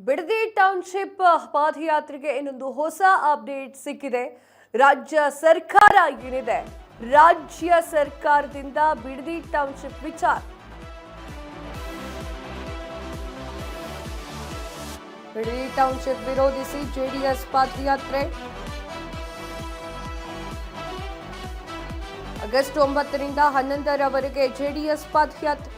Bidadi township ಪಾದಯಾತ್ರೆಗೆ ಇನ್ನೊಂದು ಹೊಸ update ಸಿಕ್ಕಿದೆ. ರಾಜ್ಯ ಸರ್ಕಾರ ಏನಿದೆ, ರಾಜ್ಯ ಸರ್ಕಾರದಿಂದ ಬಿಡದಿ ಟೌನ್ಶಿಪ್ ವಿಚಾರ ಬಿಡದಿ ಟೌನ್ಶಿಪ್ ವಿರೋಧಿಸಿ ಜೆಡಿಎಸ್ ಪಾದಯಾತ್ರೆ ಆಗಸ್ಟ್ 9ರಿಂದ 11ರವರೆಗೆ ಜೆಡಿಎಸ್ ಪಾದಯಾತ್ರೆ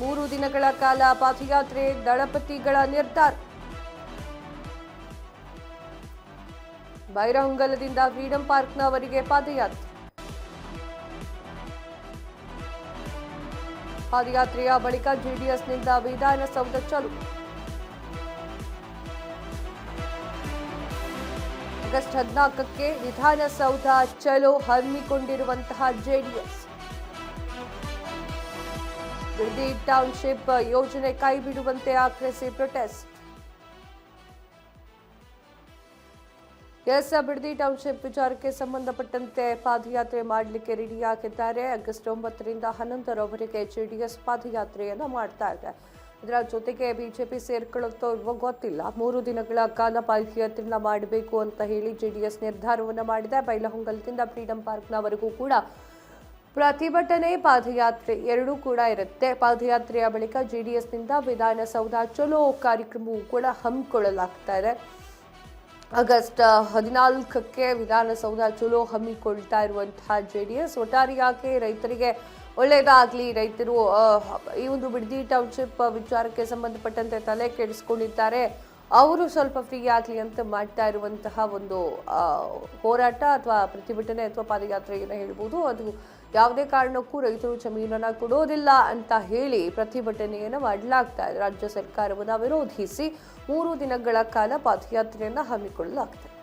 3 ದಿನಗಳ ಕಾಲ ಪಾದಯಾತ್ರೆ ದಳಪತಿಗಳ ನಿರ್ಧಾರ. ಬೈರಹೊಂಗಲದಿಂದ ಫ್ರೀಡಂ ಪಾರ್ಕ್ನವರೆಗೆ ಪಾದಯಾತ್ರೆ. ಪಾದಯಾತ್ರೆಯ ಬಳಿಕ ಜೆಡಿಎಸ್ನಿಂದ ವಿಧಾನಸೌಧ ಚಲೋ. ಆಗಸ್ಟ್ 14ಕ್ಕೆ ವಿಧಾನಸೌಧ ಚಲೋ ಹಮ್ಮಿಕೊಂಡಿರುವಂತಹ ಜೆಡಿಎಸ್ ಬಿಡದಿ ಟೌನ್ಶಿಪ್ ಯೋಜನೆ ಕೈಬಿಡುವಂತೆ ಆಗ್ರಹಿಸಿ ಪ್ರೊಟೆಸ್ಟ್. ಬಿಡದಿ ಟೌನ್ಶಿಪ್ ವಿಚಾರಕ್ಕೆ ಸಂಬಂಧಪಟ್ಟಂತೆ ಪಾದಯಾತ್ರೆ ಮಾಡಲಿಕ್ಕೆ ರೆಡಿಯಾಗಿದ್ದಾರೆ. ಆಗಸ್ಟ್ 9ರಿಂದ 11ರವರೆಗೆ ಜೆಡಿಎಸ್ ಪಾದಯಾತ್ರೆಯನ್ನು ಮಾಡ್ತಾ ಇದೆ. ಇದರ ಜೊತೆಗೆ ಬಿಜೆಪಿ ಸೇರ್ಕೊಳ್ಳುತ್ತೋ ಇಲ್ವೋ ಗೊತ್ತಿಲ್ಲ. 3 ದಿನಗಳ ಕಾಲ ಪಾದಯಾತ್ರೆಯನ್ನ ಮಾಡಬೇಕು ಅಂತ ಹೇಳಿ ಜೆಡಿಎಸ್ ನಿರ್ಧಾರವನ್ನು ಮಾಡಿದೆ. ಬೈಲಹೊಂಗಲದಿಂದ ಫ್ರೀಡಂ ಪಾರ್ಕ್ನವರೆಗೂ ಕೂಡ ಪ್ರತಿಭಟನೆ, ಪಾದಯಾತ್ರೆ ಎರಡೂ ಕೂಡ ಇರುತ್ತೆ. ಪಾದಯಾತ್ರೆಯ ಬಳಿಕ ಜೆಡಿಎಸ್ನಿಂದ ವಿಧಾನಸೌಧ ಚಲೋ ಕಾರ್ಯಕ್ರಮವೂ ಕೂಡ ಹಮ್ಮಿಕೊಳ್ಳಲಾಗ್ತಾ ಇದೆ. ಆಗಸ್ಟ್ 14ಕ್ಕೆ ವಿಧಾನಸೌಧ ಚಲೋ ಹಮ್ಮಿಕೊಳ್ತಾ ಇರುವಂತಹ ಜೆಡಿಎಸ್ ಒಟ್ಟಾರೆಯಾಗಿ ರೈತರಿಗೆ ಒಳ್ಳೆಯದಾಗಲಿ, ರೈತರು ಈ ಒಂದು ಬಿಡದಿ ಟೌನ್ಶಿಪ್ ವಿಚಾರಕ್ಕೆ ಸಂಬಂಧಪಟ್ಟಂತೆ ತಲೆ ಕೆಡಿಸ್ಕೊಂಡಿದ್ದಾರೆ, ಅವರು ಸ್ವಲ್ಪ ಫ್ರೀ ಆಗಲಿ ಅಂತ ಮಾಡ್ತಾ ಇರುವಂತಹ ಒಂದು ಹೋರಾಟ ಅಥವಾ ಪ್ರತಿಭಟನೆ ಅಥವಾ ಪಾದಯಾತ್ರೆಯನ್ನು ಹೇಳ್ಬೋದು. ಅದು ಯಾವುದೇ ಕಾರಣಕ್ಕೂ ರೈತರು ಜಮೀನನ್ನು ಕೊಡೋದಿಲ್ಲ ಅಂತ ಹೇಳಿ ಪ್ರತಿಭಟನೆಯನ್ನು ಮಾಡಲಾಗ್ತಾ ಇದೆ. ರಾಜ್ಯ ಸರ್ಕಾರವನ್ನು ವಿರೋಧಿಸಿ 3 ದಿನಗಳ ಕಾಲ ಪಾದಯಾತ್ರೆಯನ್ನು ಹಮ್ಮಿಕೊಳ್ಳಲಾಗ್ತದೆ.